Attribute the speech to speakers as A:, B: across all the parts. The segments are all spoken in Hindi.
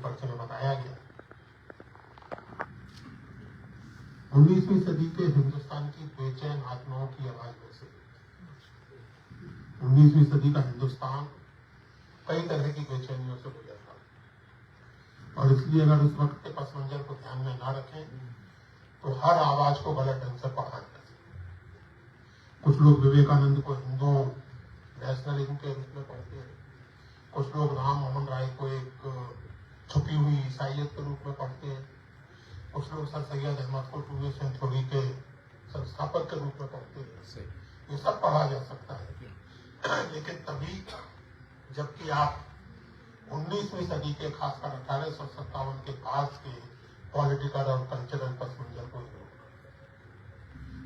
A: पर्चे में बताया गया। 19वीं सदी के हिंदुस्तान की बेचैन आत्माओं की आवाज में से 19वीं सदी का हिंदुस्तान कई तरह की बेचैनियों से गुजर रहा और इसलिए अगर उस वक्त के पस मंजर को ध्यान में ना रखें तो हर आवाज को गलत ढंग से पढ़ा जा सकता। कुछ लोग विवेकानंद को हिंदू नेशनलिज्म के रूप में पढ़ते हैं, कुछ लोग राम मोहन राय को एक छुपी हुई ईसाइयत के रूप में पढ़ते हैं, कुछ लोग सर सैयद अहमद को 20वीं सेंचुरी के संस्थापक के रूप में पढ़ते हैं। ये सब पढ़ा जा सकता है, लेकिन तभी जबकि आप 19वीं सदी के खासकर 1857 के बाद के पॉलिटिकल और कल्चरल पस मंजर को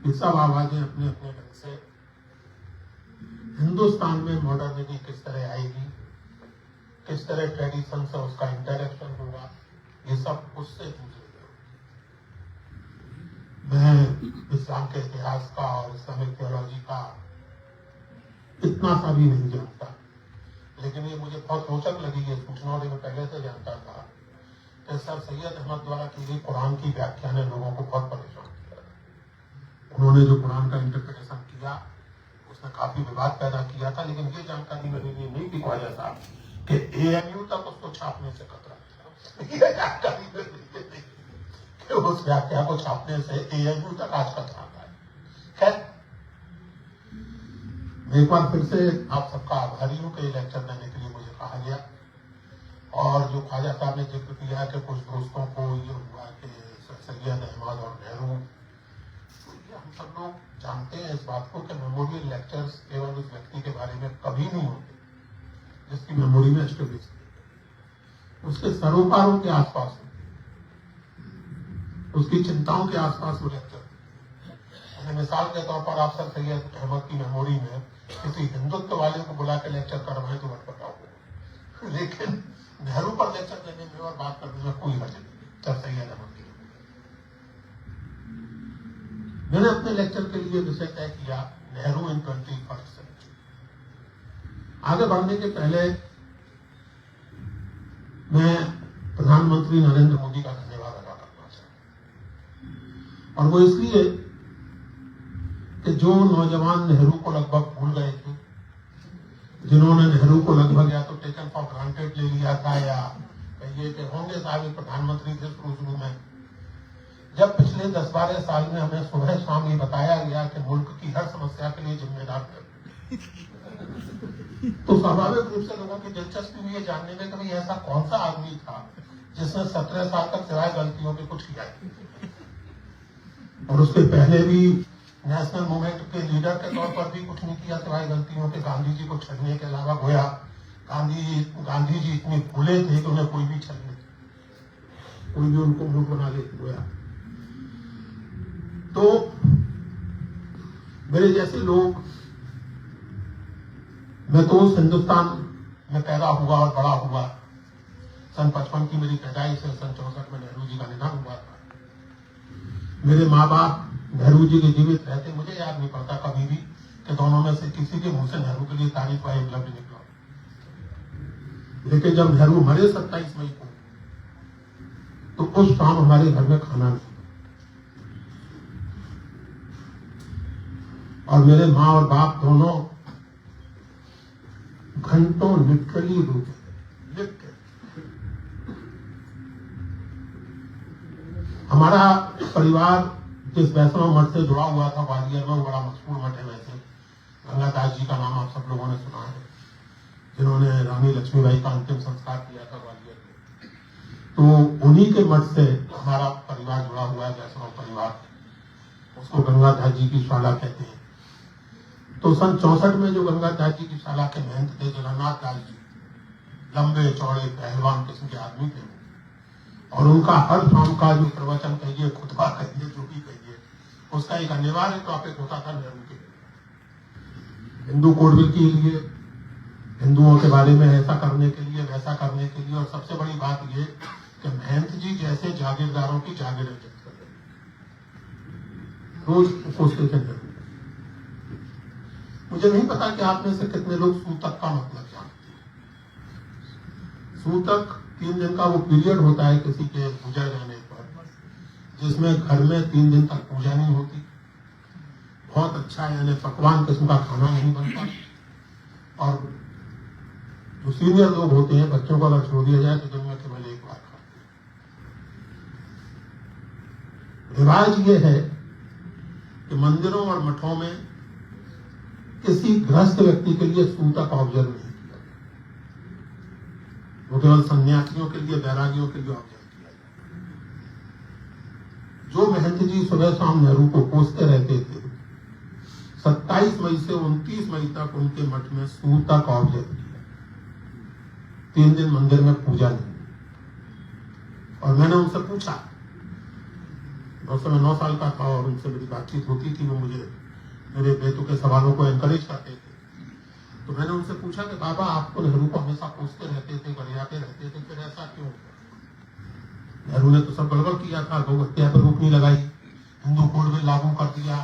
A: ये सब आवाजें अपने अपने ढंग से हिंदुस्तान में मॉडर्निटी किस तरह आएगी, किस तरह ट्रेडिशन से उसका इंटरेक्शन होगा, ये सब उससे जुड़े। मैं इस्लाम के इतिहास का और इस्लामिक थियोलॉजी का इतना सा भी नहीं जानता, लेकिन ये मुझे बहुत रोचक लगी ये सूचना और मैं पहले से जानता था कि सर सैयद अहमद द्वारा की गई कुरान की व्याख्या ने लोगों को बहुत परेशान किया। उन्होंने जो कुरान का इंटरप्रिटेशन किया उसने काफी विवाद पैदा किया था, लेकिन ये जानकारी मेरे लिए नहीं थी ख्वाजा साहब कि ANU तक उसको छापने से खतरा था। ये जानकारी मेरे लिए नहीं कि उस व्याख्या को छापने से ANU तक आज खतरा था। खैर, एक बार फिर से आप सबका आभारी हूं कि लेक्चर देने के लिए मुझे कहा गया। और जो ख्वाजा साहब ने जिक्र किया कि कुछ दोस्तों को ये हुआ कि सैयद अहमद और नेहरू, तो ये हम सब लोग जानते हैं इस बात को कि मेमोरियल लेक्चर्स केवल उस व्यक्ति के बारे में कभी नहीं होते जिसकी मेमोरी में एस्टेब्लिश थी। उसके सरोकारों के आसपास, उसकी चिंताओं के आसपास वो लेक्चर। मिसाल के तौर पर आप सर सैयद अहमद की मेमोरी में किसी हिंदुत्व वाले को बुला के लेक्चर करवाएं तो अटपटा हो, लेकिन नेहरू पर लेक्चर देने में और बात करने में कोई हर्ज नहीं। सर सैयद अहमद की मैंने अपने लेक्चर के लिए विषय तय किया नेहरू इन 21st सेंचुरी। आगे बढ़ने के पहले मैं प्रधानमंत्री नरेंद्र मोदी का धन्यवाद अदा करना चाहता हूं, और वो इसलिए कि जो नौजवान नेहरू को लगभग भूल गए थे, जिन्होंने नेहरू को लगभग या तो टेकन फॉर ग्रांटेड ले लिया था या कहिए कि होंगे साहब प्रधानमंत्री थे शुरू में, जब पिछले 10-12 साल में हमें सुबह शाम ये बताया गया कि मुल्क की हर समस्या के लिए जिम्मेदार थे, तो स्वाभाविक रूप से लोगों की दिलचस्पी हुई जानने में कि भाई ऐसा कौन सा आदमी था जिसने 17 साल तक सिवाय गलतियों के कुछ किया। और उसके पहले भी नेशनल मूवमेंट के लीडर के तौर पर भी कुछ नहीं किया सिवाय गलतियों के। गांधी जी को छलने के अलावा गोया गांधी जी इतने भूले थे कि उन्हें कोई भी छल नहीं, कोई भी उनको मूड बना ले गोया। तो मेरे जैसे लोग, मैं तो उस हिंदुस्तान में पैदा हुआ और बड़ा हुआ। सन 55 की मेरी पैदाइश है, सन 64 में नेहरू जी का निधन हुआ था। मेरे माँ बाप नेहरू जी के जीवित रहते मुझे याद नहीं पड़ता कभी भी कि दोनों में से किसी के मुंह से नेहरू के लिए तारीफ का एक लफ्ज निकला। लेकिन जब नेहरू मरे 27 मई को, तो उस शाम हमारे घर में खाना नहीं, और मेरे माँ और बाप दोनों घंटों लिटरली रोते थे। हमारा परिवार जिस वैष्णव मठ से जुड़ा हुआ था ग्वालियर में, वो बड़ा मशहूर मठ है। वैसे गंगादास जी का नाम आप सब लोगों ने सुना है, जिन्होंने रानी लक्ष्मीबाई का अंतिम संस्कार किया था ग्वालियर में। तो उन्हीं के मठ से हमारा परिवार जुड़ा हुआ है, वैष्णव परिवार। उसको गंगादास जी की शाला कहते हैं। तो सन 64 में जो गंगादास जी की शाला के महंत थे जगन्नाथ दास जी, लंबे चौड़े पहलवान किस्म के आदमी थे, और उनका हर शाम का जो प्रवचन कहिए, खुतबा कहिए, जो भी कहिए, उसका एक अनिवार्य टॉपिक होता था नेहरू के हिंदू कोडविल के लिए, हिंदुओं के बारे में ऐसा करने के लिए, वैसा करने के लिए। और सबसे बड़ी बात ये कि महंत जी जैसे जागीरदारों की जागीरें जब्त कर रहे, रोज पूछते थे नेहरू। मुझे नहीं पता कि आप में से कितने लोग सूतक का मतलब जानते हैं। सूतक 3 दिन का वो पीरियड होता है किसी के गुजर जाने पर, जिसमें घर में 3 दिन तक पूजा नहीं होती, बहुत अच्छा यानी पकवान किस्म का खाना नहीं बनता, और जो सीनियर लोग होते हैं बच्चों को अगर छोड़ दिया जाए तो दिन में केवल एक बार खाते हैं। रिवाज ये है कि मंदिरों और मठों में किसी गृहस्थ व्यक्ति के लिए सूतक ऑब्जर्व नहीं किया जाए, वो केवल सन्यासियों के लिए, बैरागियों के लिए ऑब्जर्व किया जाए। जो महंत जी सुबह शाम नेहरू को कोसते रहते थे, 27 मई से 29 मई तक उनके मठ में सूतक ऑब्जर्व किया, 3 दिन मंदिर में पूजा नहीं। और मैंने उनसे पूछा, उस समय 9 साल का था और उनसे मेरी बातचीत होती थी, वो मुझे मेरे बेटों के सवालों को एनकरेज करते थे। तो मैंने उनसे पूछा कि बाबा आपको नेहरू को हमेशा पूछते रहते थे, गरियाते रहते थे, फिर ऐसा क्यों? नेहरू ने तो सब गड़बड़ किया था, गौ हत्या पर रोक नहीं लगाई, हिंदू कोड में लागू कर दिया,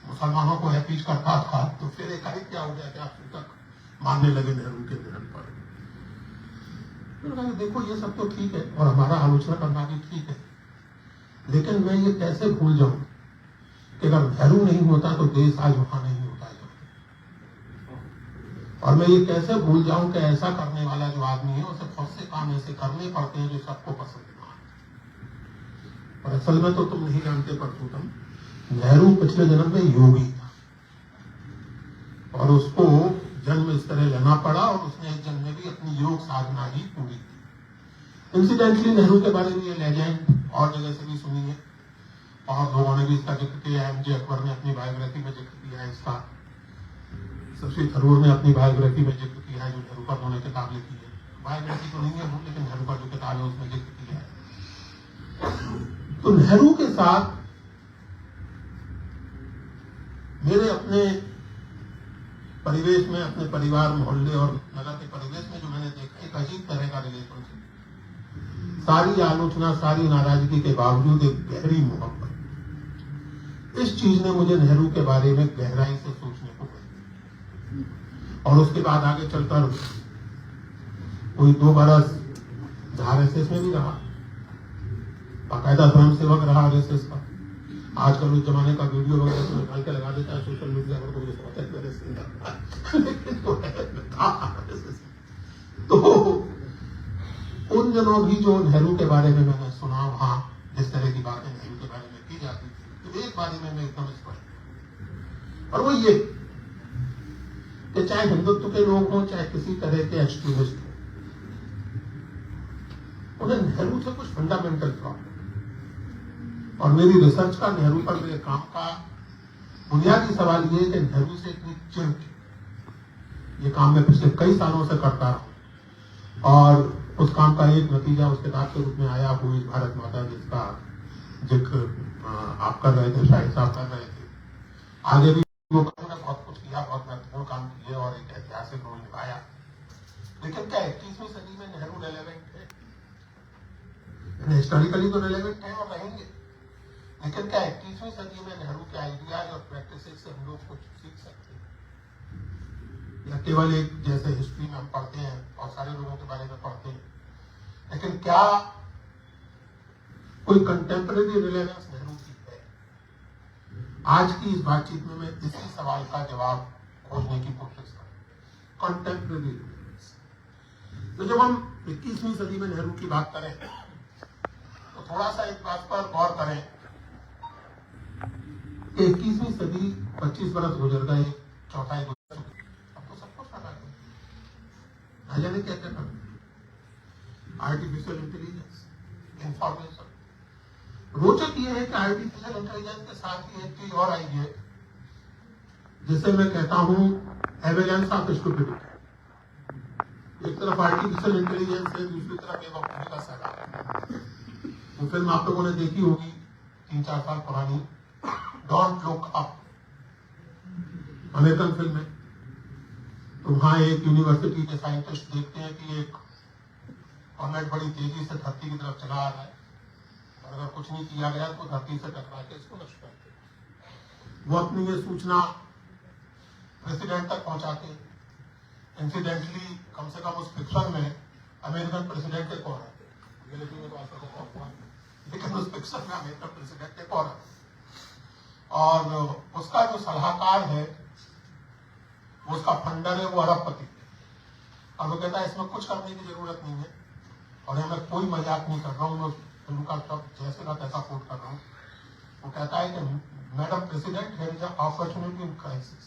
A: मुसलमानों को हैपीज करता था, तो फिर एकाएक क्या हो गया कि आप सूतक मानने लगे नेहरू के निधन पर? तो देखो ये सब तो ठीक है और हमारा आलोचना करना भी ठीक है, लेकिन मैं ये कैसे भूल जाऊं कि अगर नेहरू नहीं होता तो देश आज वहां नहीं होता है। और मैं ये कैसे भूल जाऊं कि ऐसा करने वाला जो आदमी है उसे बहुत से काम ऐसे करने पड़ते हैं जो सबको पसंद ना आए। और असल में तो तुम नहीं जानते परशुतम, नेहरू पिछले जन्म में योगी था और उसको जन्म इस तरह लेना पड़ा और उसने इस जन्म में भी अपनी योग साधना ही पूरी की। इंसिडेंटली नेहरू के बारे में ये लेजेंड और जगह से भी सुनी है और लोगों ने भी इसका जिक्र किया। एमजे अकबर ने अपनी बायोग्राफी में जिक्र किया है इसका, शशि थरूर ने अपनी बायोग्राफी में जिक्र किया है, जो नेहरू पर उन्होंने किताब लिखी है। बायोग्राफी तो नहीं है वो, लेकिन नेहरू पर जो किताब है उसमें जिक्र किया है। तो नेहरू के साथ मेरे अपने परिवेश में, अपने परिवार, मोहल्ले और नगर के परिवेश में जो मैंने देखा, एक अजीब तरह का रिलेशनशिप, सारी आलोचना, सारी नाराजगी के बावजूद एक गहरी मोहब्बत। इस चीज ने मुझे नेहरू के बारे में गहराई से सोचने को कहा। और उसके बाद आगे चलकर कोई 2 बरस आरएसएस में भी रहा, बाकायदा स्वयं सेवक रहा आरएसएस का। आजकल उस जमाने का वीडियो वगैरह तो निकाल के लगा देता है सोशल मीडिया पर, कोई सोचता है मेरे से लेकिन तो उन दिनों भी जो नेहरू के बारे में मैंने सुना, वहां जिस तरह की बातें नेहरू के बारे में की जाती थी, तो एक बारे में मैं एकदम स्पष्ट, और वो ये कि चाहे हिंदुत्व के लोग हों चाहे किसी तरह के एक्सट्रीमिस्ट हों, उन्हें नेहरू से कुछ फंडामेंटल प्रॉब्लम। और मेरी रिसर्च का, नेहरू पर मेरे काम का बुनियादी सवाल ये है कि नेहरू से इतनी चिढ़, ये काम मैं पिछले कई सालों से करता रहा और उस काम का एक नतीजा उस किताब के रूप में आया, हुई भारत माता, जिसका जिक्र आप कर रहे थे, शाहिद साहब कर रहे थे। आगे भी वो बहुत कुछ किया, बहुत महत्वपूर्ण काम किए और एक ऐतिहासिक रोल निभाया। लेकिन क्या 21वीं सदी में नेहरू रेलेवेंट है? हिस्टोरिकली तो रेलेवेंट है और रहेंगे, लेकिन क्या 21वीं सदी में नेहरू के आइडियाज और प्रैक्टिसेस से हम लोग कुछ सीख सकते हैं, या केवल एक जैसे हिस्ट्री में हम पढ़ते हैं, बहुत सारे लोगों के बारे में पढ़ते हैं, लेकिन क्या कोई कंटेम्परेरी रिलेवेंस नेहरू की है? आज की इस बातचीत में मैं इसी सवाल का जवाब खोजने की कोशिश करूं, कंटेम्परेरी रिलेवेंस। तो जब हम 21वीं सदी में नेहरू की बात करें तो थोड़ा सा इस बात पर गौर करें कि 21वीं सदी 25 बरस गुजर गए, चौथाई गुजर चुकी, अब तो सब कुछ पता है, ना जाने क्या क्या करना, आर्टिफिशियल इंटेलिजेंस, इंफॉर्मेशन। रोचक यह है कि आर्टिफिशियल इंटेलिजेंस के साथ ही एक चीज और आई है जिसे मैं कहता हूं एविडेंस ऑफ स्टुपिडिटी। एक तरफ आर्टिफिशियल इंटेलिजेंस है, दूसरी तरफ बेवकूफी का सैलाब। वो फिल्म आप लोगों ने देखी होगी 3-4 साल पुरानी, don't look up, American film है। तो वहां एक यूनिवर्सिटी के साइंटिस्ट देखते हैं कि एक कॉमेट बड़ी तेजी से धरती की तरफ चला आ रहा है और अगर कुछ नहीं किया गया तो धरती से टकरा के इसको नष्ट करते हैं। वो अपनी ये सूचना प्रेसिडेंट तक पहुंचाते हैं। इंसिडेंटली कम से कम उस फिक्शन में अमेरिकन प्रेसिडेंट के कौन है, फिक्शन में अमेरिकन प्रेसिडेंट एक औरत, और उसका जो सलाहकार है, उसका फंडर है, वो अरबपति है। और वो कहता है इसमें कुछ करने की जरूरत नहीं है, और मैं कोई मजाक नहीं कर रहा हूँ, मैं फिल्म का शब्द जैसे का तैसा कोट कर रहा हूँ। वो कहता है कि madam president, here is a opportunity in crisis,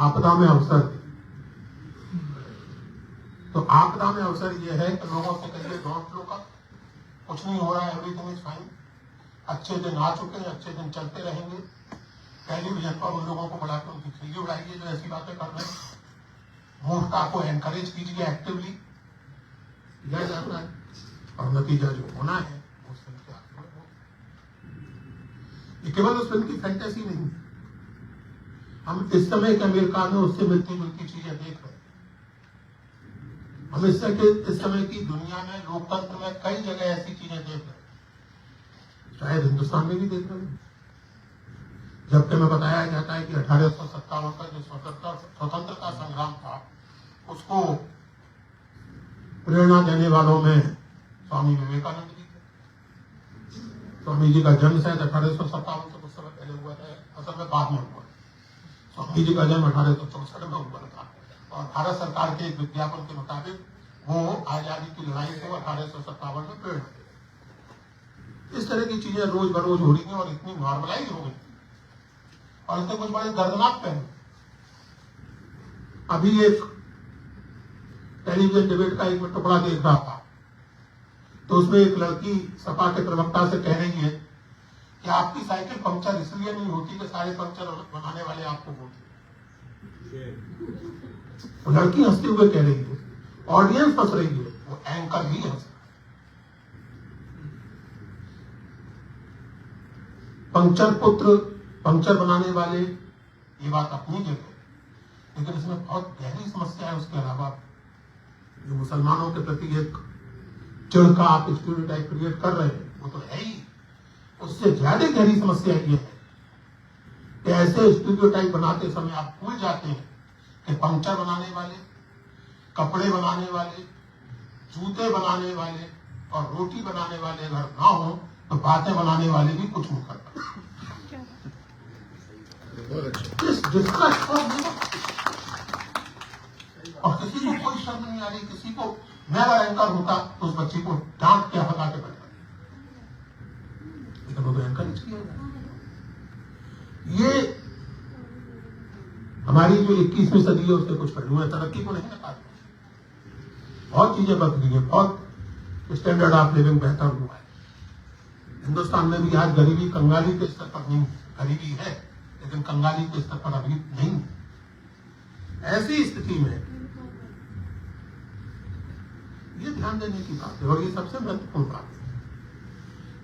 A: आपदा में अवसर है। तो आपदा में अवसर ये है कि लोगों से कहिए डोंट लुक अप, कुछ नहीं हो रहा है, एवरीथिंग इज फाइन, अच्छे दिन आ चुके हैं, अच्छे दिन चलते रहेंगे। टेलीविजन पर उन लोगों को बुला के उनकी खिल्ली उड़ाइए जो ऐसी बातें कर रहे हैं, मूर्खता को एनकरेज कीजिए, एक्टिवली किया जाता है, और नतीजा जो होना है उस फिल्म के आगे हो। ये केवल उस फिल्म की फैंटेसी नहीं, हम इस समय के अमेरिका में उससे मिलती जुलती चीजें देख रहे हैं। हम इस समय की दुनिया में, लोकतंत्र में कई जगह ऐसी चीजें देख रहे हैं, शायद हिंदुस्तान में भी देख रहे हैं। जबकि मैं बताया जाता है कि 1857 का जो स्वतंत्रता संग्राम था, उसको प्रेरणा देने वालों में स्वामी विवेकानंद जी थे। स्वामी जी का जन्म शायद 1857 से कुछ समय पहले हुआ था, असल में बाद में हुआ। स्वामी जी का जन्म 1864 में हुआ था, और भारत सरकार के एक विज्ञापन के मुताबिक वो आजादी की लड़ाई को 1857 में प्रेरणा दे। इस तरह की चीजें रोज बरोज हो रही हैं, और इतनी नॉर्मलाइज हो गई, और इससे कुछ बड़े दर्दनाक पहलू। अभी एक टेलीविजन डिबेट का एक टुकड़ा देख रहा था, तो उसमें एक लड़की सपा के प्रवक्ता से कह रही है कि आपकी साइकिल पंक्चर इसलिए नहीं होती कि सारे पंक्चर बनाने वाले आपको वोट दें। वो लड़की हंसते हुए कह रही है, ऑडियंस हंस रही है, वो एंकर ही हंस रहा है। पंक्चर पुत्र, पंक्चर बनाने वाले, ये बात अपनी जगह, लेकिन इसमें बहुत गहरी समस्या है। उसके अलावा जो मुसलमानों के प्रति एक चिढ़ का आप स्टीरियोटाइप क्रिएट कर रहे हैं, वो तो है ही। उससे ज्यादा गहरी समस्या ये है कि ऐसे स्टीरियोटाइप बनाते समय आप भूल जाते हैं कि पंक्चर बनाने वाले, कपड़े बनाने वाले, जूते बनाने वाले और रोटी बनाने वाले अगर ना हो, तो बातें बनाने वाले भी कुछ नहीं करते। जिसका शौक नहीं, और किसी को कोई शर्म नहीं आ रही, किसी को, मैं अगर एंकर होता तो उस बच्ची को डांट के हटा के बैठा, लेकिन वो तो एंकर इसकी है। ये हमारी जो 21वीं सदी है उसके कुछ पहलू है, तरक्की को नहीं नकार, बहुत चीजें बदली है, बहुत स्टैंडर्ड ऑफ लिविंग बेहतर हुआ है। हिंदुस्तान में भी आज गरीबी कंगाली के स्तर पर नहीं, गरीबी है लेकिन कंगाली के स्तर पर अभी नहीं। ऐसी स्थिति में ये ध्यान देने की बात है, और ये सबसे महत्वपूर्ण बात है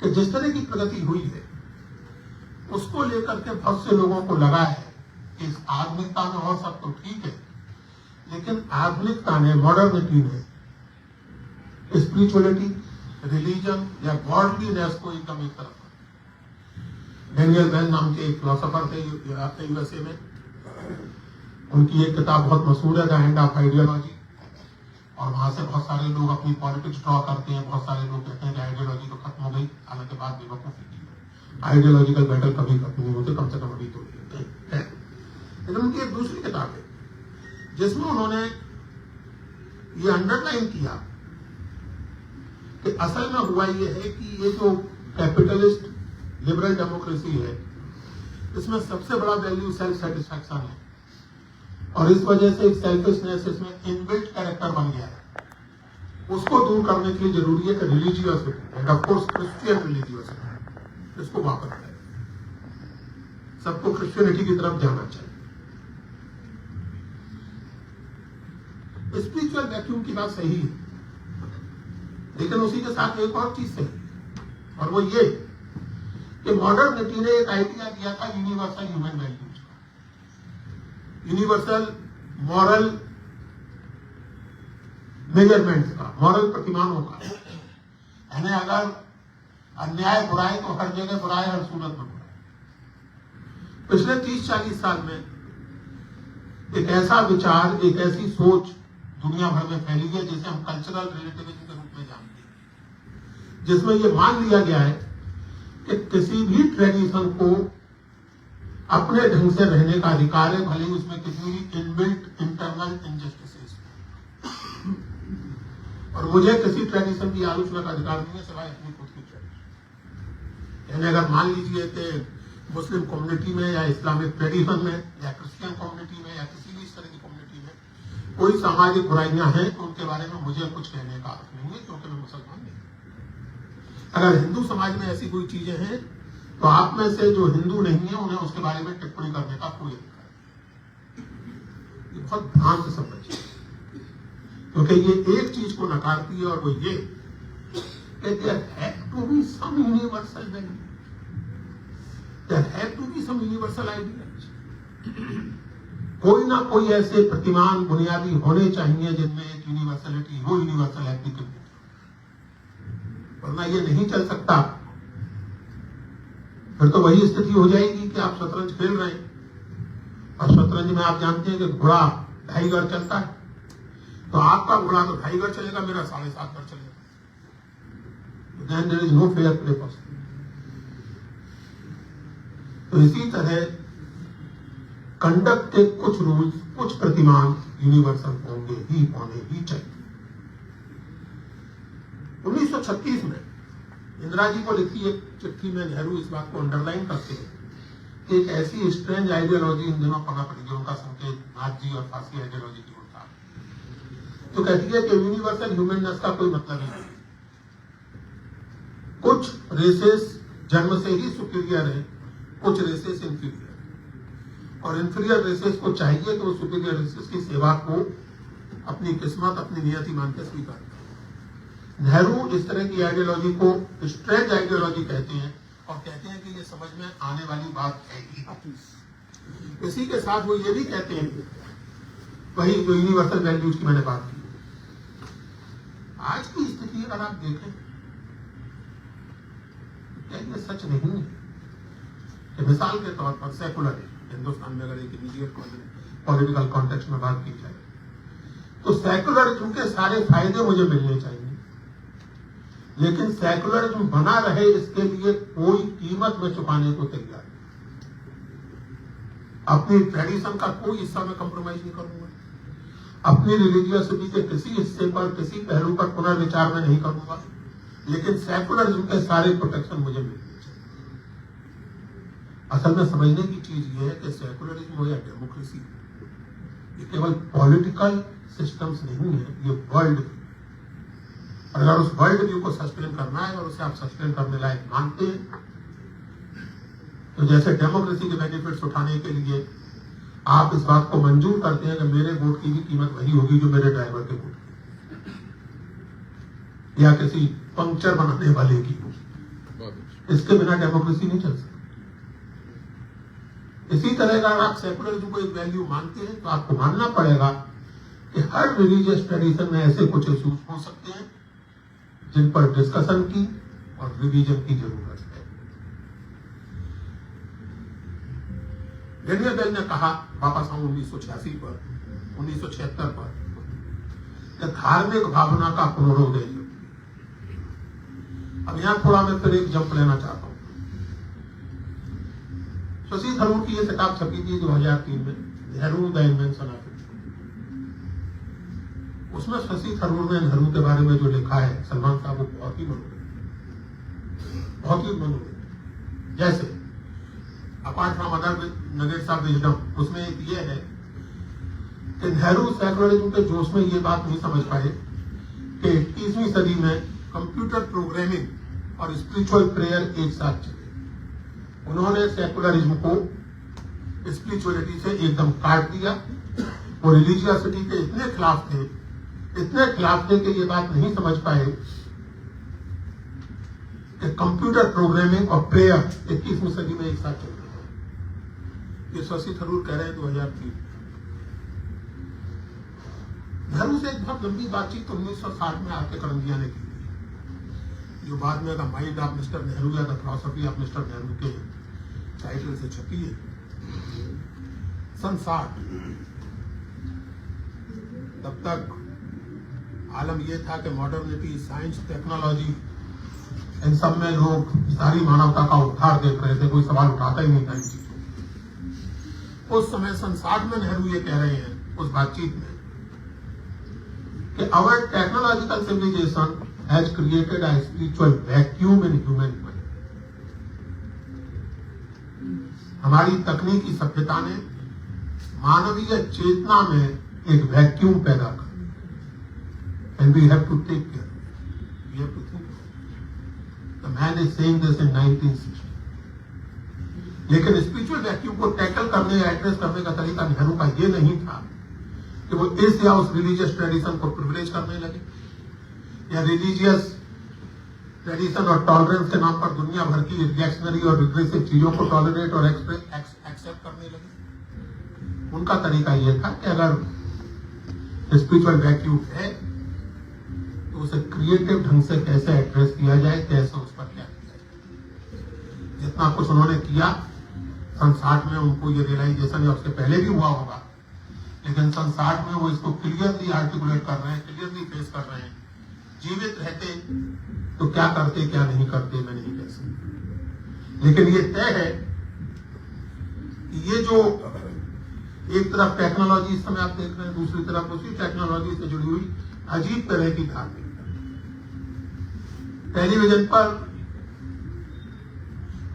A: कि जिस तरह की प्रगति हुई है उसको लेकर के बहुत से लोगों को लगा है कि इस आधुनिकता में और सब तो ठीक है, लेकिन आधुनिकता ने, मॉडर्निटी ने स्पिरिचुअलिटी, रिलीजन या गॉडलीनेस को एकदम एक तरफ। डेनियल बेन नाम के एक फिलोसोफर थे यूएसए में, उनकी एक किताब बहुत मशहूर है, द एंड ऑफ आइडियोलॉजी, और वहां से बहुत सारे लोग अपनी पॉलिटिक्स ड्रॉ करते हैं। बहुत सारे लोग कहते हैं कि आइडियोलॉजी तो खत्म हो गई, हालांकि बात बेवकूफी की है, आइडियोलॉजिकल बैटल कभी खत्म नहीं होते, कम से कम अभी तो है। लेकिन उनकी एक दूसरी किताब है जिसमें उन्होंने ये अंडरलाइन किया कि असल में हुआ ये है कि ये जो कैपिटलिस्ट लिबरल डेमोक्रेसी है, इसमें सबसे बड़ा वैल्यू सेल्फ सेटिस्फैक्शन है, और इस वजह से सेल्फिशनेस इसमें इनबिल्ट कैरेक्टर बन गया है। उसको दूर करने के लिए जरूरी है कि religiosity, end of course Christian religiosity, इसको वापस करें। सबको क्रिश्चियनिटी की तरफ जाना चाहिए। स्पिरिचुअल वैक्यूम की बात सही है, लेकिन उसी के साथ एक और चीज सही, और वो ये कि मॉडर्निटी ने एक आइडिया दिया था यूनिवर्सल ह्यूमन वैल्यूज का, यूनिवर्सल मॉरल मेजरमेंट्स का, मॉरल प्रतिमानों का। यानी अगर अन्याय बुराई तो हर जगह बुराई, हर सूरत में बुराई। पिछले 30-40 साल में एक ऐसा विचार, एक ऐसी सोच दुनिया भर में फैली है जिसे हम कल्चरल रिलेटिविज्म के रूप में जानते हैं, जिसमें यह मान लिया गया है कि किसी भी ट्रेडिशन को अपने ढंग से रहने का अधिकार है, भले ही उसमें किसी भी इनबिल्ट इंटरनल इनजस्टिसेस। और मुझे किसी ट्रेडिशन की आलोचना का अधिकार नहीं है सिवाय अपनी खुद की ट्रेडिशन। यानी अगर मान लीजिए कि मुस्लिम कम्युनिटी में या इस्लामिक ट्रेडिशन में या क्रिश्चियन कम्युनिटी में या किसी भी इस तरह की कम्युनिटी में कोई सामाजिक बुराइयां हैं तो उनके बारे में मुझे कुछ कहने का हक नहीं है, क्योंकि मैं मुसलमान नहीं। अगर हिंदू समाज में ऐसी कोई चीजें हैं तो आप में से जो हिंदू नहीं है उन्हें उसके बारे में टिप्पणी करने का कोई अधिकार नहीं। ये बहुत भ्रांत समझ है, क्योंकि ये एक चीज को नकारती है और वो ये कि there have to be some universal value, there have to be some universal ideas। कोई ना कोई ऐसे प्रतिमान बुनियादी होने चाहिए जिनमें एक यूनिवर्सलिटी हो, यूनिवर्सल एप्लीकेबिलिटी, वरना ये नहीं चल सकता। फिर तो वही स्थिति हो जाएगी कि आप शतरंज खेल रहे हैं और शतरंज में आप जानते हैं कि घोड़ा 2.5 गढ़ चलता है, तो आपका घोड़ा तो 2.5 गढ़ चलेगा, मेरा 7.5 गढ़ चलेगा। Then there is no fair play possible। तो इसी तरह कंडक्ट के कुछ रूल्स, कुछ प्रतिमान यूनिवर्सल होने ही चाहिए। 1936 में इंदिरा जी को लिखी एक चिट्ठी में नेहरू इस बात को अंडरलाइन करते हैं कि एक ऐसी स्ट्रेंज आइडियोलॉजी इन दिनों पना पड़ी है, उनका संकेत नाजी और फांसी आइडियोलॉजी की ओर था। तो कहती है कि यूनिवर्सल ह्यूमननेस का कोई मतलब नहीं। कुछ रेसेस जन्म से ही सुपीरियर है, कुछ रेसेस इंफीरियर, और इंफीरियर रेसेस को चाहिए तो सुपीरियर रेसेस की सेवा को अपनी किस्मत, अपनी नियति मान के स्वीकार करें। नेहरू इस तरह की आइडियोलॉजी को स्ट्रेंज आइडियोलॉजी कहते हैं और कहते हैं कि ये समझ में आने वाली बात है ही। इसी के साथ वो ये भी कहते हैं वही जो यूनिवर्सल वैल्यूज की मैंने बात की। आज की स्थिति अगर आप देखें क्या ये सच नहीं है कि मिसाल के तौर पर सेकुलर हिंदुस्तान में अगर एक इमीडिएट पॉलिटिकल कॉन्टेक्स्ट में बात की जाए तो सेकुलरिज्म के सारे फायदे मुझे मिलने चाहिए, लेकिन सेकुलरिज्म बना रहे इसके लिए कोई कीमत में चुकाने को तैयार नहीं। अपनी ट्रेडिशन का कोई हिस्सा में कंप्रोमाइज नहीं करूंगा, अपनी रिलीजियसिटी के किसी हिस्से पर, किसी पहलू पर पुनर्विचार में नहीं करूंगा, लेकिन सेकुलरिज्म के सारे प्रोटेक्शन मुझे मिलने चाहिए। असल में समझने की चीज ये है कि सेकुलरिज्म हो या डेमोक्रेसी, ये केवल पॉलिटिकल सिस्टम्स नहीं है, ये वर्ल्ड। अगर उस वर्ल्ड व्यू को सस्टेन करना है और उसे आप सस्टेन करने लायक मानते हैं तो जैसे डेमोक्रेसी के बेनिफिट्स उठाने के लिए आप इस बात को मंजूर करते हैं कि मेरे वोट की भी कीमत वही होगी जो मेरे ड्राइवर के वोट की या किसी पंक्चर बनाने वाले की होगी, इसके बिना डेमोक्रेसी नहीं चल सकती। इसी तरह अगर आप सेकुलरिज्म को एक वैल्यू मानते हैं तो आपको मानना पड़ेगा कि हर रिलीजियस ट्रेडिशन में ऐसे कुछ इश्यूज हो सकते हैं जिन पर डिस्कशन की और रिवीजन की जरूरत है। डेनियल बेल ने कहा, वापस आऊं 1986 पर, 1976 पर, कि धार्मिक भावना का पुनरोदय। अब यहां थोड़ा मैं फिर एक जंप लेना चाहता हूं। शशि थरूर की यह किताब छपी थी 2003 में, Nehru the invention of India. उसमें शशि थरूर ने नेहरू के बारे में जो लिखा है सलमान साहब, वो बहुत ही मनोरंजक। जैसे apart from other nuggets of wisdom, उसमें एक ये है कि नेहरू सेकुलरिज्म के जोश में ये बात नहीं समझ पाए कि 21वीं सदी में कंप्यूटर प्रोग्रामिंग और स्पिरिचुअल प्रेयर एक साथ चले। उन्होंने सेकुलरिज्म को स्पिरिचुअलिटी से एकदम काट दिया। वो रिलीजियसिटी के इतने खिलाफ थे कि ये बात नहीं समझ पाए कि कंप्यूटर प्रोग्रामिंग और प्रेयर 21वीं सदी में एक साथ चल रहे हैं। ये शशि थरूर कह रहे हैं 2003। नेहरू से एक बहुत लंबी बातचीत 1960 में आके करंजिया ने की, जो बाद में the mind of mister Nehru या the philosophy of mister Nehru के टाइटल से छपी है। सन 60 तब तक आलम यह था कि मॉडर्निटी, साइंस, टेक्नोलॉजी इन सब में लोग सारी मानवता का उद्धार देख रहे थे, कोई सवाल उठाता ही नहीं था इन चीजों। उस समय सन 60 में नेहरू ये कह रहे हैं उस बातचीत में कि our technological civilisation has created a spiritual vacuum in human mind. हमारी तकनीकी सभ्यता ने मानवीय चेतना में एक वैक्यूम पैदा कर, and we have to take care, we have to think. The man is saying this in 1960। लेकिन स्पिरिचुअल वैक्यूम को टैकल करने या एड्रेस करने का तरीका नेहरू का ये नहीं था कि वो इस या उस रिलीजियस ट्रेडिशन को प्रिविलेज करने लगे, या रिलीजियस ट्रेडिशन और टॉलरेंस के नाम पर दुनिया भर की रिएक्शनरी और रिग्रेसिव चीजों को टॉलरेट और एक्सेप्ट करने लगे। उनका तरीका यह था कि अगर स्पिरिचुअल वैक्यूम है तो उसे क्रिएटिव ढंग से कैसे एड्रेस किया जाए, कैसे उस पर क्या किया जाए। जितना कुछ उन्होंने किया सन 60 में उनको ये रियलाइजेशन या उसके पहले भी हुआ होगा, लेकिन सन 60 में वो इसको क्लियरली आर्टिकुलेट कर रहे हैं, क्लियरली फेस कर रहे हैं। जीवित रहते तो क्या करते क्या नहीं करते मैं नहीं कह सकता, लेकिन ये तय है कि ये जो एक तरफ टेक्नोलॉजी इस समय आप देख रहे हैं, दूसरी तरफ उसी टेक्नोलॉजी से जुड़ी हुई अजीब तरह की धार्मिकता। टेलीविजन पर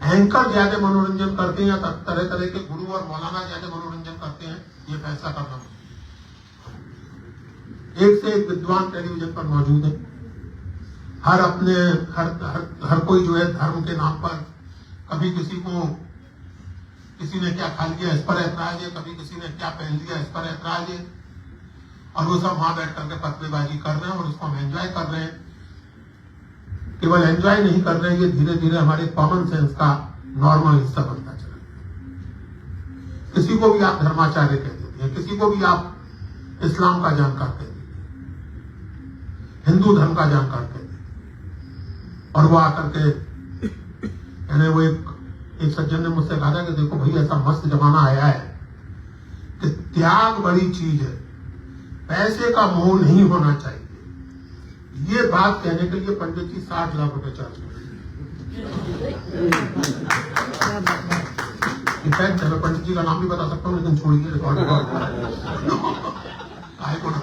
A: एंकर ज्यादा मनोरंजन करते हैं या तरह तरह के गुरु और मौलाना ज्यादा मनोरंजन करते हैं, ये फैसला करना मुश्किल। एक से एक विद्वान टेलीविजन पर मौजूद है। हर कोई जो है धर्म के नाम पर कभी किसी ने क्या खा लिया इस पर ऐतराज है, कभी किसी ने क्या पहन लिया इस पर ऐतराज है, और वो सब वहां बैठ करके पत्तेबाजी कर रहे हैं और उसको हम एंजॉय कर रहे हैं। केवल एंजॉय नहीं कर रहे हैं, ये धीरे धीरे हमारे कॉमन सेंस का नॉर्मल हिस्सा बनता चला। किसी को भी आप धर्माचार्य कह देते हैं, किसी को भी आप इस्लाम का जानकार कह देते हैं, हिंदू धर्म का जानकार कह देते हैं, और वो आकर के यानी वो एक सज्जन ने मुझसे कहा था कि देखो भाई ऐसा मस्त जमाना आया है कि त्याग बड़ी चीज है, पैसे का मोह नहीं होना चाहिए। ये बात कहने के लिए पंडित जी 60 लाख रुपए चार्ज करें। इनफैक्ट मैं पंडित जी का नाम भी बता सकता हूँ, लेकिन छोड़िए रिकॉर्ड को ना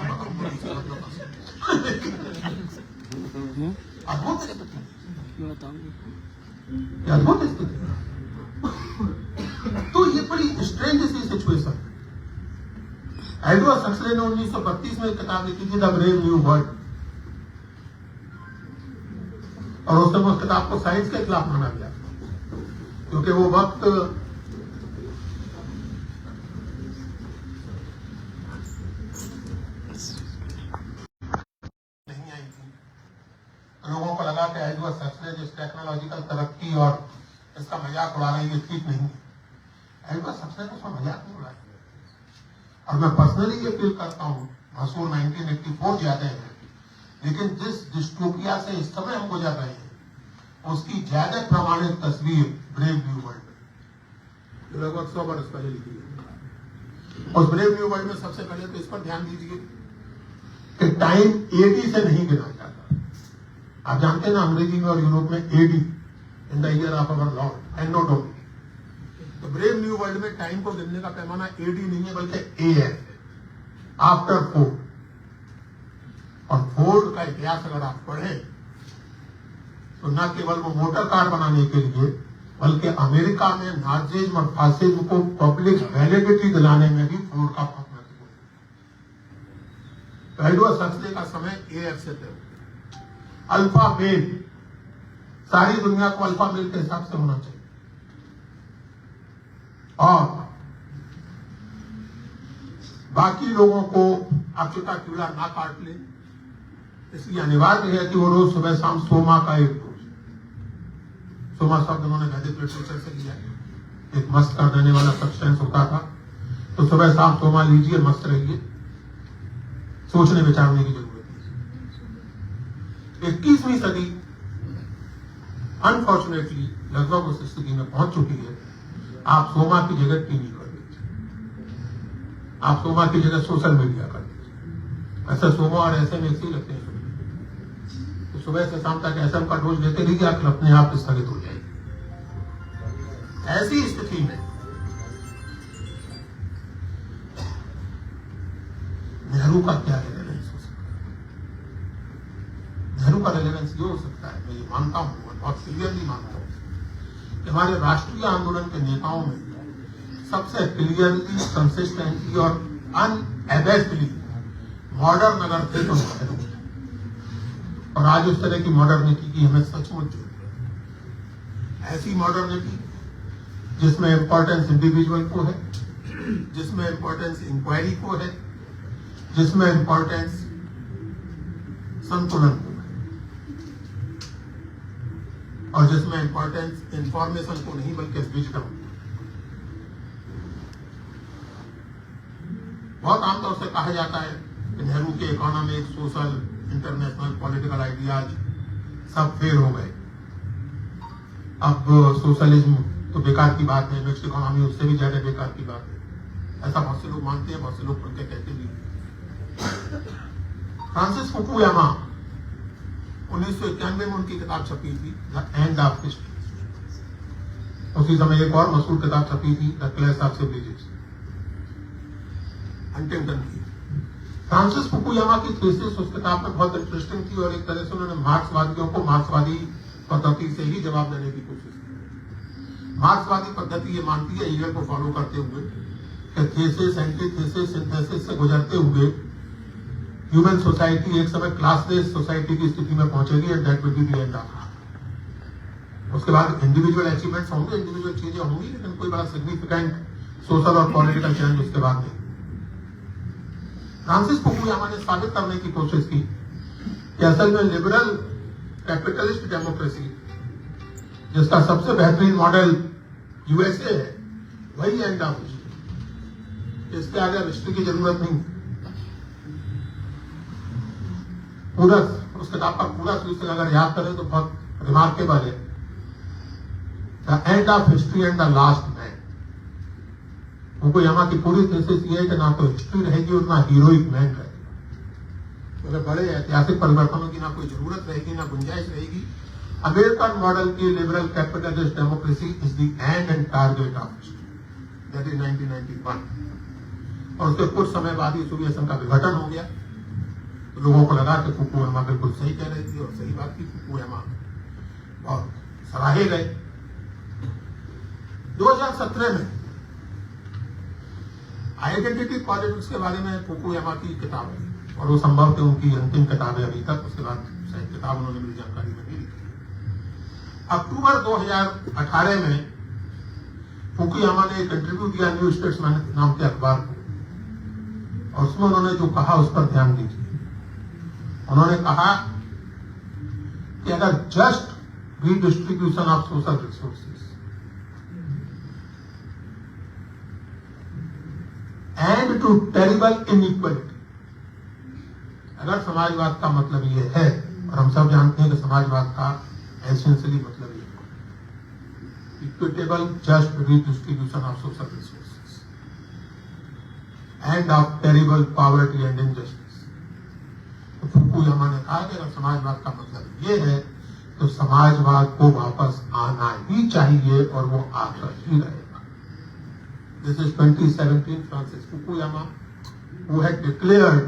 A: अद्भुत स्थिति। तो ये बड़ी स्ट्रेंज सी सिचुएशन। एडवर्ड सक्सले ने 1932 में एक किताब लिखी थी द ब्रेव न्यू वर्ल्ड, और उस समय उस किताब को साइंस के खिलाफ माना गया, क्योंकि वो वक्त नहीं आई थी। लोगों को लगा कि एडवर्ड सक्सले जिस टेक्नोलॉजिकल तरक्की और इसका मजाक उड़ा रहे हैं ये ठीक नहीं है। एडवर्ड सक्सले ने उसका मजाक नहीं उड़ाया, और मैं पर्सनली ये फील करता हूँ मसूर 1984 ज्यादा है, लेकिन जिस डिस्टोपिया से इस समय हम गुजर रहे हैं उसकी ज्यादा प्रमाणित तस्वीर ब्रेव न्यू वर्ल्ड में लगभग 100 वर्ष पहले लिखी है। और ब्रेव न्यू वर्ल्ड में सबसे पहले तो इस पर ध्यान दीजिए कि टाइम 80 से नहीं गिना जाता। आप जानते हैं ना अंग्रेजी में और यूरोप में AD in the year of our lord anno domini. तो ब्रेव न्यू वर्ल्ड में टाइम को गिनने का पैमाना AD नहीं है बल्कि A है, आफ्टर फोर्ड। और फोर्ड का इतिहास अगर आप पढ़ें तो न केवल वो मोटर कार बनाने के लिए बल्कि अमेरिका में नाजिज्म और फासिज्म को पब्लिक वैलिडिटी दिलाने में भी फोर्ड का बहुत महत्वपूर्ण है। एडवर्ड सक्सले का समय AF से तय। अल्फा मेल, सारी दुनिया को अल्फा मेल के हिसाब से होना चाहिए, और बाकी लोगों को अक्षता कीड़ा ना काट ले, इसलिए अनिवार्य है कि वो रोज सुबह शाम सोमा का एक डोज, सोमा शब्द उन्होंने वैदिक लिटरेचर से लिया, एक मस्त कर देने वाला सब्सटेंस होता था। तो सुबह शाम सोमा लीजिए, मस्त रहिए, सोचने विचारने की जरूरत है। 21वीं सदी अनफॉर्चुनेटली लगभग उस स्थिति में पहुंच चुकी है। आप सोमा की जगह टीवी कर दीजिए, आप सोमा की जगह सोशल मीडिया कर दीजिए। ऐसा सोमा और ऐसे में ऐसे ही लगते हैं। तो सुबह से शाम तक एसएम का डोज लेते रहिए, आप अपने आप स्थगित हो जाएगी। ऐसी स्थिति में नेहरू का क्या रेलेवेंस हो सकता है? नेहरू का रेलेवेंस ये हो सकता है, मैं ये मानता हूं और बहुत क्लियरली मानता हूं कि हमारे राष्ट्रीय आंदोलन के नेताओं में सबसे क्लियरली, कंसिस्टेंटली और अनएबेस्डली मॉडर्न अगर थे तो नेहरू। और आज उस तरह की मॉडर्निटी की हमें सचमुच जरूरत है। ऐसी मॉडर्निटी जिसमें इंपॉर्टेंस इंडिविजुअल को है, जिसमें इंपॉर्टेंस इंक्वायरी को है, जिसमें इंपॉर्टेंस संतुलन को है, और जिसमें इंपॉर्टेंस इंफॉर्मेशन को नहीं बल्कि विजडम को। बहुत आमतौर से कहा जाता है कि नेहरू के economic, social, international, political ideas सब फेल हो गए। अब सोशलिज्म तो बेकार की बात है, मिक्स्ड इकोनॉमी उससे भी ज्यादा बेकार की बात है। ऐसा बहुत से लोग मानते हैं, बहुत से लोग उनके कहते भी। फ्रांसिस फुकुयामा 1991 में उनकी किताब छपी थी द एंड ऑफ हिस्ट्री। उसी समय एक और मशहूर किताब छपी थी the clash of civilisation, Huntington की। फ्रांसिस फुकुयामा की थीसिस उस किताब में बहुत इंटरेस्टिंग थी और एक तरह से उन्होंने मार्क्सवादियों को मार्क्सवादी पद्धति से ही जवाब देने की कोशिश की। मार्क्सवादी पद्धति ये मानती है, हीगल को फॉलो करते हुए, कि थीसिस, एंटीथीसिस, सिंथेसिस से गुजरते हुए ह्यूमन सोसाइटी एक समय क्लासलेस सोसाइटी की स्थिति में पहुंचेगी and that will be the end of. उसके बाद इंडिविजुअल अचीवमेंट्स होंगे, इंडिविजुअल चीजें होंगी, लेकिन कोई बड़ा सिग्निफिकेंट सोशल और पॉलिटिकल चेंज उसके बाद नहीं। फ्रांसिस फुकुयामा ने साबित करने की कोशिश की कि असल में लिबरल कैपिटलिस्ट डेमोक्रेसी, जिसका सबसे बेहतरीन मॉडल यूएसए है, वही एंड ऑफ हिस्ट्री। इसके आगे हिस्ट्री की जरूरत नहीं। पूरा उस किताब का पूरा शीर्षक अगर याद करें तो बहुत रिमार्केबल है, the end of history and the last man. Fukuyama की पूरी थीसिस ये है कि ना तो हिस्ट्री रहेगी और ना हीरोइक मैन रहेगा। अगर बड़े ऐतिहासिक परिवर्तनों की ना कोई जरूरत रहेगी, ना गुंजाइश रहेगी। अमेरिकन मॉडल की liberal capitalist democracy is the end and target of history, that is 1991। और उसके कुछ समय बाद ही सोवियत संघ का विघटन हो गया। तो लोगों को लगा कि फुकुयामा बिल्कुल सही कह रही थी और सही बात की। फुकुयामा और सराहे गए। 2017 में आइडेंटिटी पॉलिटिक्स के बारे में फुकुयामा की किताब है और वो संभव थे उनकी अंतिम किताब है अभी तक। उसके बाद शायद किताब उन्होंने मेरी जानकारी में नहीं लिखी। अक्टूबर 2018 में फुकुयामा ने एक इंटरव्यू दिया न्यू स्टेट्समैन नाम के अखबार को, और उसमें उन्होंने जो कहा उस पर ध्यान दीजिए। उन्होंने कहा कि अगर just redistribution of social resources and to terrible inequality, अगर समाजवाद का मतलब ये है, और हम सब जानते हैं कि समाजवाद का एसेंशियली मतलब ये है, equitable just redistribution of social resources end of terrible poverty and injustice. तो फुकुयामा ने कहा कि अगर समाजवाद का मतलब ये है तो समाजवाद को वापस आना ही चाहिए और वो आकर ही रहेगा। This is 2017 Francis Fukuyama, who had declared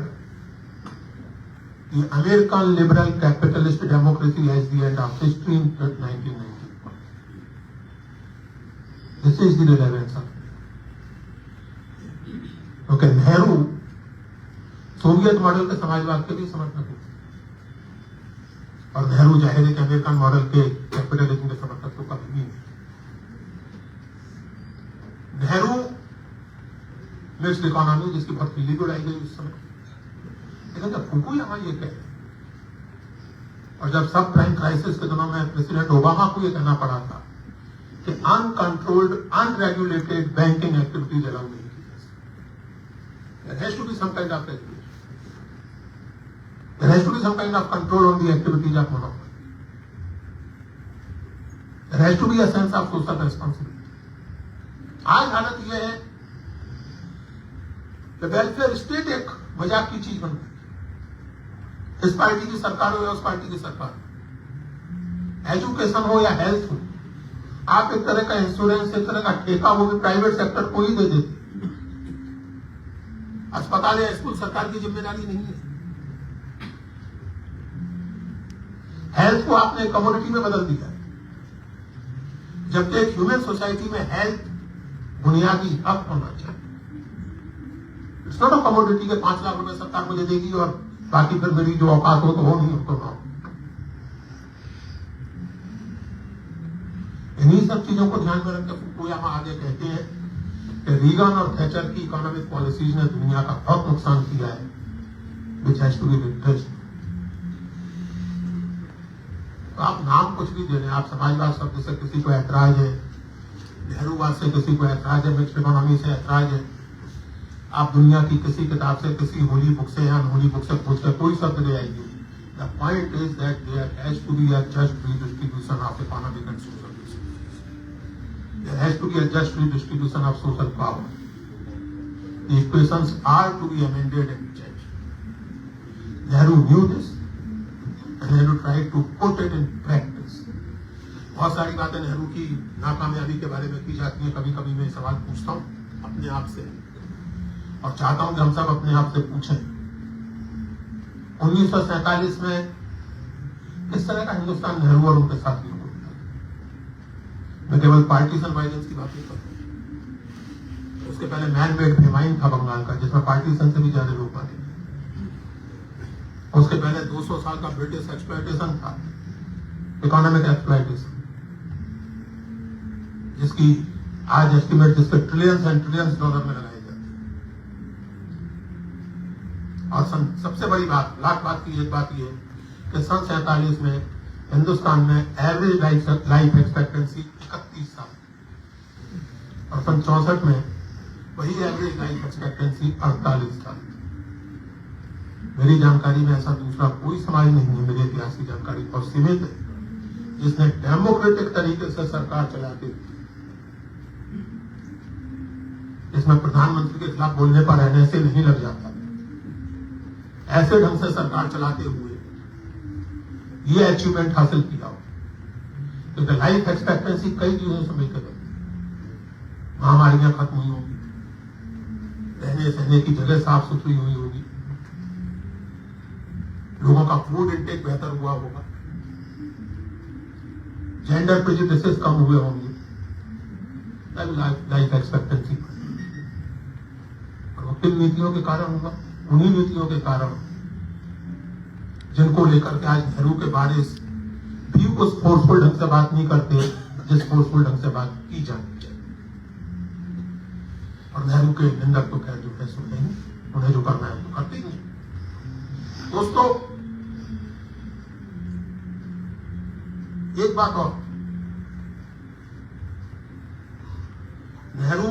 A: the American liberal capitalist democracy as the end of history in 1991. This is the relevance of it. क्योंकि नेहरू सोवियत मॉडल के समाजवाद के भी समर्थक थे और नेहरू जाहिर है कि अमेरिकन मॉडल के कैपिटलिज्म के समर्थक तो कभी नहीं। नेहरू मिक्स्ड इकोनॉमी जिसकी बहुत पीली उड़ाई गई उस समय, लेकिन जब फुकुयामा ये कह रहे और जब सब प्राइम क्राइसिस के दिनों में प्रेसिडेंट ओबामा को ये कहना पड़ा था कि uncontrolled unregulated banking activities allow नहीं की जा सकती, there has to be some kind of regulation, there has to be some kind of control on the activities of monopoly, there has to be a sense of social responsibility। आज हालत यह है कि वेलफेयर स्टेट एक मजाक की चीज बन गई। इस पार्टी की सरकार हो या उस पार्टी की सरकार, एजुकेशन हो या हेल्थ हो, आप एक तरह का इंश्योरेंस, एक तरह का ठेका, वो भी प्राइवेट सेक्टर को ही दे देते। अस्पताल या स्कूल सरकार की जिम्मेदारी नहीं है। हेल्थ को आपने कमोडिटी में बदल दिया, जबकि एक ह्यूमन सोसाइटी में हेल्थ बुनियादी हक होना चाहिए। इट्स नॉट अ कमोडिटी के 5 लाख रुपए सरकार मुझे देगी और बाकी फिर मेरी जो औकात हो तो हो, नहीं हो तो ना हो। इन्हीं सब चीजों को ध्यान में रखकर फुकुयामा आगे कहते हैं कि रीगन और थैचर की इकोनॉमिक पॉलिसीज ने दुनिया का बहुत नुकसान किया है, विच हैज टू बी रिड्रेस्ड। तो आप नाम कुछ भी दे रहे हैं, आप समाजवाद शब्द से किसी को ऐतराज है, नेहरूवाद से किसी को ऐतराज है, मिक्स्ड इकोनॉमी से ऐतराज है, आप दुनिया की किसी किताब से, किसी होली बुक से या अनहोली बुक से पूछ कर कोई शब्द ले आइए। The point is that there has to be a just redistribution of economic and social resources. There has to be a just redistribution of social power. The equations are to be amended and changed. Nehru knew this and Nehru tried to put it in practice. बहुत सारी बातें नेहरू की नाकामयाबी के बारे में की जाती हैं। कभी कभी मैं सवाल पूछता हूँ अपने आप से और चाहता हूं कि हम सब अपने आप से पूछें, 1947 में किस तरह का हिंदुस्तान नेहरू और उनके साथियों को मिला? मैं केवल पार्टीशन वायलेंस की बात नहीं करता। उसके पहले मैन मेड फेमाइन था बंगाल का, जिसमें पार्टीशन से भी ज्यादा लोग मारे। उसके पहले 200 साल का ब्रिटिश एक्सप्लॉयटेशन था, इकोनॉमिक एक्सप्लॉयटेशन, जिसकी आज एस्टिमेट जिसके ट्रिलियंस एंड ट्रिलियंस डॉलर में लगाए जाते हैं। और सबसे बड़ी बात, बात की एक बात यह है कि सन 47 में हिंदुस्तान में एवरेज लाइफ एक्सपेक्टेंसी 31 साल और सन 64 में वही एवरेज लाइफ एक्सपेक्टेंसी 48 साल। मेरी जानकारी में ऐसा दूसरा कोई समाज नहीं है, मेरी इतिहास की जानकारी बहुत सीमित है, जिसने डेमोक्रेटिक तरीके से सरकार चलाते हुए, जिसमें प्रधानमंत्री के खिलाफ बोलने पर रहने से नहीं लग जाता, ऐसे ढंग से सरकार चलाते हुए ये अचीवमेंट हासिल किया हो। क्योंकि लाइफ एक्सपेक्टेंसी कई चीजों से मिलकर बनती, महामारियां खत्म हुई होगी, रहने सहने की जगह साफ सुथरी हुई होगी, लोगों का फूड इंटेक बेहतर हुआ होगा, जेंडर प्रेजुडिसेस कम हुए होंगे, लाइफ एक्सपेक्टेंसी। और वो किन नीतियों के कारण होगा? उन्हीं नीतियों के कारण जिनको लेकर के आज नेहरू के बारे भी उस फोर्सफुल ढंग से बात नहीं करते जिस फोर्सफुल ढंग से बात की जानी चाहिए। और नेहरू के निंदक तो खैर जो है सुन लेंगे, उन्हें जो करना है तो करते ही नहीं। दोस्तों, एक बात और, नेहरू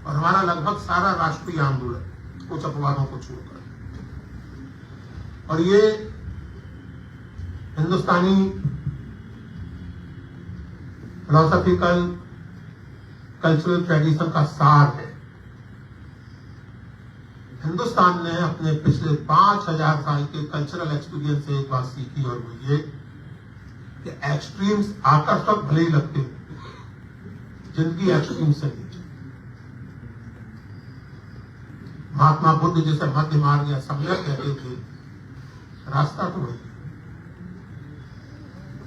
A: और हमारा लगभग सारा राष्ट्रीय आंदोलन कुछ अपवादों को छोड़कर, और ये हिंदुस्तानी फिलोसॉफिकल कल्चरल ट्रेडिशन का सार है। हिंदुस्तान ने अपने पिछले 5000 साल के कल्चरल एक्सपीरियंस से एक बात सीखी, और वो ये कि एक्सट्रीम्स आकर्षक भले ही लगते हैं, जिंदगी एक्सट्रीम से नहीं। महात्मा बुद्ध जिसे मध्य मार्ग या सम्यक कहते थे, रास्ता तो वही।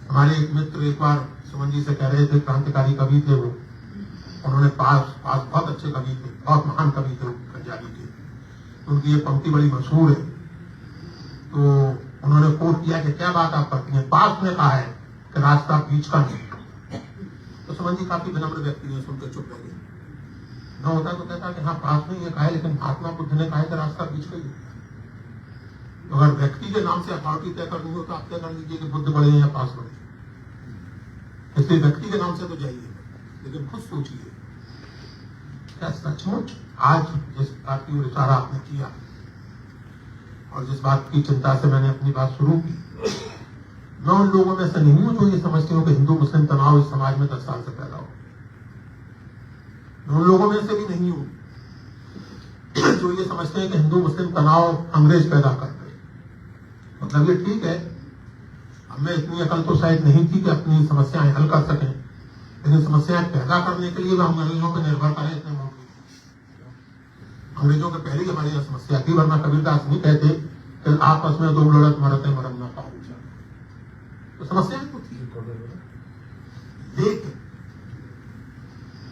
A: हमारे एक मित्र एक बार सुमन जी से कह रहे थे, क्रांतिकारी कवि थे वो, उन्होंने पास बहुत अच्छे कवि थे, बहुत महान कवि थे पंजाबी के, उनकी ये पंक्ति बड़ी मशहूर है। तो उन्होंने कोट किया कि क्या बात आप करती हैं, पास में कहा है कि रास्ता बीच का नहीं। तो सुमन जी काफी विनम्र व्यक्ति है, सुनकर चुप रह गए। न होता तो कहता कि हाँ पास में ये कहा है, लेकिन महात्मा बुद्ध ने कहा कि रास्ता बीच का ही है। तो अगर व्यक्ति के नाम से अथॉरिटी तय करनी हो तो आप तय कर लीजिए कि बुद्ध बड़े या पास बड़े, इसलिए व्यक्ति के नाम से तो जाइए, लेकिन खुद सोचिए क्या सचमुच आज जिस बात की विचार आपने किया और जिस बात की चिंता से मैंने अपनी बात शुरू की, मैं उन लोगों में से नहीं हूं जो ये समझते हो कि हिंदू मुस्लिम तनाव इस समाज में 10 साल से पैदा हो। मैं उन लोगों में से भी नहीं हूं जो ये समझते हैं कि हिंदू मुस्लिम तनाव अंग्रेज पैदा कर रहे। मतलब ये ठीक है हमें इतनी अकल तो शायद नहीं थी कि अपनी समस्याएं हल कर सकें, लेकिन समस्याएं पैदा करने के लिए भी हम अंग्रेजों पर निर्भर करें इतने मूल। अंग्रेजों के पहले ही हमारी यह समस्या थी, वरना कबीरदास नहीं कहते कि आपस में दो लड़त मरते मरम ना पाओ। तो समस्याएं तो थी, लेकिन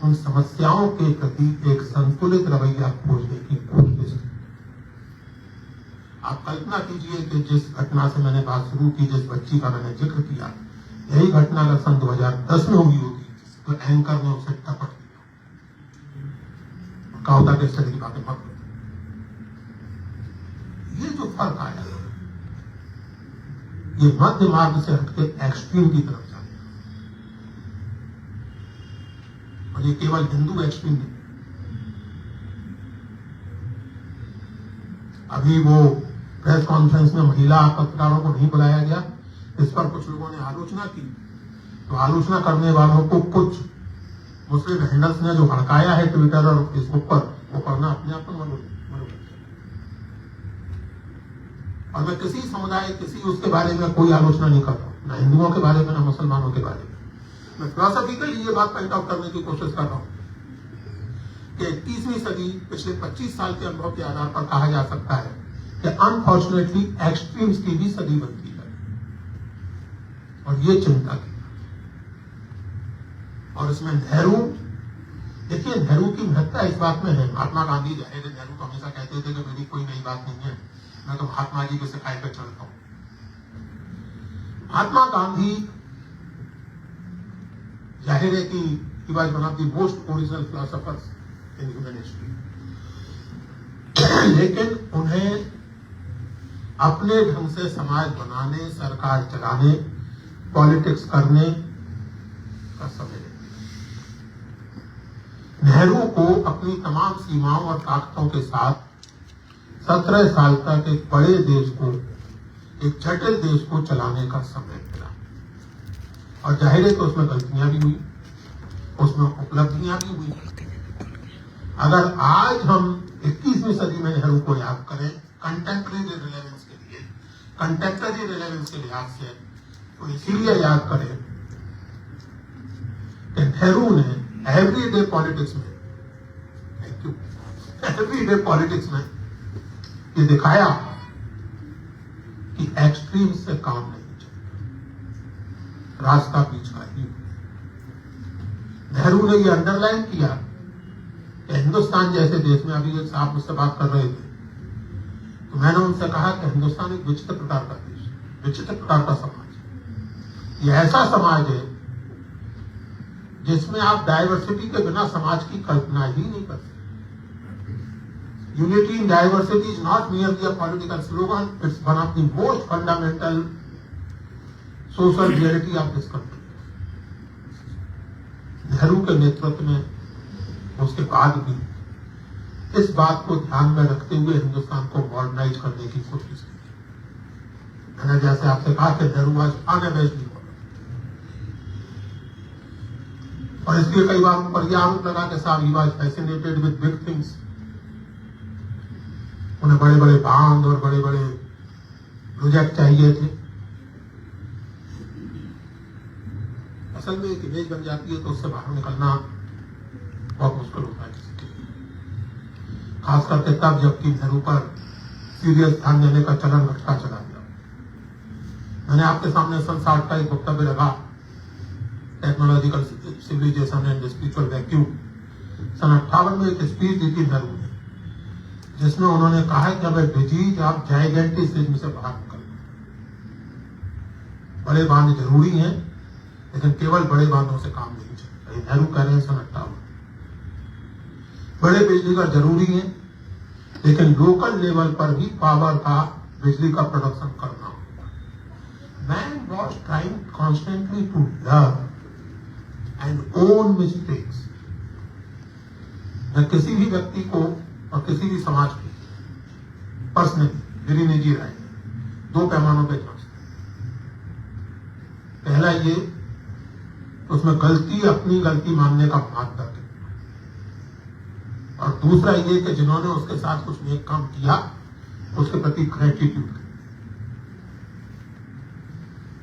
A: उन समस्याओं के प्रति एक संतुलित रवैया खोजने की कोशिश। आप कल्पना कीजिए कि जिस घटना से मैंने बात शुरू की, जिस बच्ची का मैंने जिक्र किया, यही घटना अगर सन 2010 में हुई होती तो एंकर ने उसे टपट दिया। कहा होता कि इस तरह की बातें मत करो। ये जो फर्क आया, ये मध्य मार्ग से हटके एक्सट्रीम की तरफ जाने, और ये केवल हिंदू एक्सट्रीम नहीं। अभी वो प्रेस कॉन्फ्रेंस में महिला पत्रकारों को नहीं बुलाया गया, इस पर कुछ लोगों ने आलोचना की। तो आलोचना करने वालों को कुछ मुस्लिम हैंडल्स ने जो भड़काया है ट्विटर और फेसबुक पर, वो पढ़ना अपने आप में मनोरंजन। और मैं किसी समुदाय, किसी उसके बारे में कोई आलोचना नहीं करता हूं, ना हिंदुओं के बारे में, ना मुसलमानों के बारे में। मैं फिलॉसफिकली ये बात पॉइंट आउट करने की कोशिश कर रहा हूं कि 21वीं सदी पिछले 25 साल के अनुभव के आधार पर कहा जा सकता है कि अनफॉर्चुनेटली एक्सट्रीम्स की भी सदी बनती है, और ये चिंता की। और इसमें नेहरू, देखिए नेहरू की महत्ता इस बात में है। महात्मा गांधी, जाहिर है नेहरू तो हमेशा कहते थे कि मेरी कोई नई बात नहीं है, मैं तो महात्मा जी के सिखाए पे चलता हूं। महात्मा गांधी, जाहिर है कि he was one of the most original philosophers in human history, लेकिन उन्हें अपने ढंग से समाज बनाने, सरकार चलाने, पॉलिटिक्स करने का समय। नेहरू को अपनी तमाम सीमाओं और ताकतों के साथ 17 साल तक एक बड़े देश को, एक जटिल देश को चलाने का समय मिला। और जाहिर है कि उसमें गलतियां भी हुई, उसमें उपलब्धियां भी हुई। अगर आज हम 21वीं सदी में नेहरू को याद करें कंटेम्परेरी रिलेवेंस के लिए, कंटेम्परेरी रिलेवेंस के लिहाज से, तो इसीलिए याद करें कि नेहरू ने एवरीडे पॉलिटिक्स में, थैंक यू, एवरीडे पॉलिटिक्स में ये दिखाया कि एक्सट्रीम से काम नहीं चलता, रास्ता बीच का ही। नेहरू ने ये अंडरलाइन किया कि हिंदुस्तान जैसे देश में, अभी एक साहब मुझसे बात कर रहे थे, तो मैंने उनसे कहा कि हिंदुस्तान एक विचित्र प्रकार का देश है, विचित्र प्रकार का समाज। ये ऐसा समाज है जिसमें आप डाइवर्सिटी के बिना समाज की कल्पना ही नहीं कर सकते। Unity in diversity is not merely a political slogan, it's one of the most fundamental social reality of this country. Nehru के नेतृत्व में उसके बाद भी इस बात को ध्यान में रखते हुए हिंदुस्तान को मॉडर्नाइज करने की कोशिश की। मैंने जैसे आपसे कहा कि नेहरू आज अनअवेयरली, और इसलिए कई बार पर यह आरोप लगा कि साहब he was fascinated with big things, उन्हें बड़े बड़े बांध और बड़े बड़े प्रोजेक्ट चाहिए थे। असल में एक इमेज बन जाती है तो उससे बाहर निकलना बहुत मुश्किल होता है किसी के लिए, खास करके तब जबकि नेहरू पर सीरियस ध्यान देने का चलन घटता चला गया। मैंने आपके सामने सन 60 का एक वक्तव्य रखा, technological civilisation and spiritual vacuum. सन 58 में एक स्पीच दी थी नेहरू ने, जिसमें उन्होंने कहा कि हमें डिजीज ऑफ जाइगेंटिसिज्म से बाहर निकलना। बड़े बांध जरूरी हैं, लेकिन केवल बड़े बांधों से काम नहीं चलता। नेहरू कह रहे हैं सन 58, बड़े बिजली का जरूरी है, लेकिन लोकल लेवल पर भी पावर का, बिजली का प्रोडक्शन करना होगा। Man was trying constantly to learn and own mistakes. मैं किसी भी व्यक्ति को और किसी भी समाज को पर्सनली, मेरी निजी राय, दो पैमानों पे जांचते हैं। पहला ये, उसमें गलती, अपनी गलती मानने का मानदंड, और दूसरा ये कि जिन्होंने उसके साथ कुछ नेक काम किया उसके प्रति ग्रेटिट्यूड।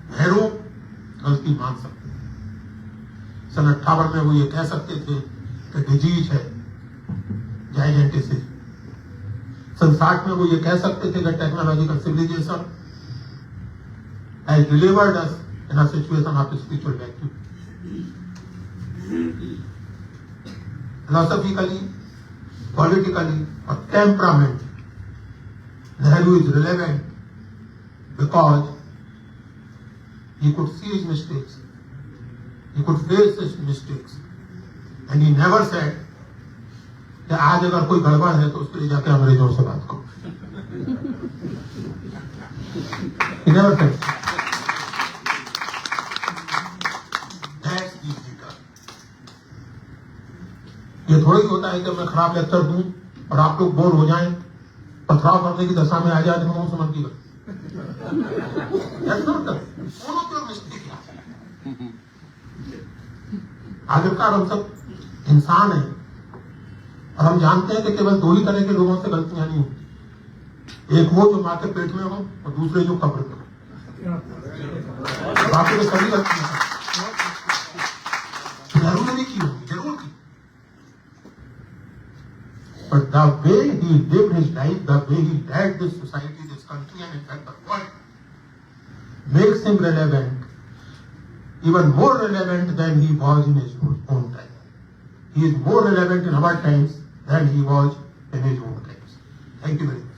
A: नेहरू उसकी मान सकते हैं। सन 58 में वो ये कह सकते थे कि डिजीज है जाइजेंटिसिस। सन 60 में वो ये कह सकते थे कि technological civilisation has delivered us in a situation of spiritual vacuum. Philosophically, politically, or temperament, Nehru is relevant because he could see his mistakes, he could face his mistakes, and he never said कि आज अगर कोई गड़बड़ है तो उसके लिए जाके अंग्रेजों से बात करो। He never said. That's the leader. ये थोड़ा ही होता है कि मैं खराब लेक्चर दूं और आप लोग बोर हो जाएं, पथराव करने की दशा में आ जाए तो मुंह से मत की आखिरकार हम सब इंसान हैं और हम जानते हैं कि केवल दो ही तरह के लोगों से गलतियां नहीं होती। एक वो जो माँ के पेट में हो और दूसरे जो कब्र में हो। बाकी तो सभी गलतियां जरूर नहीं की होगी, जरूर की। But the way he lived his life, the way he led this society, this country, and in fact the world, makes him relevant, even more relevant than he was in his own time. He is more relevant in our times than he was in his own times. Thank you very much.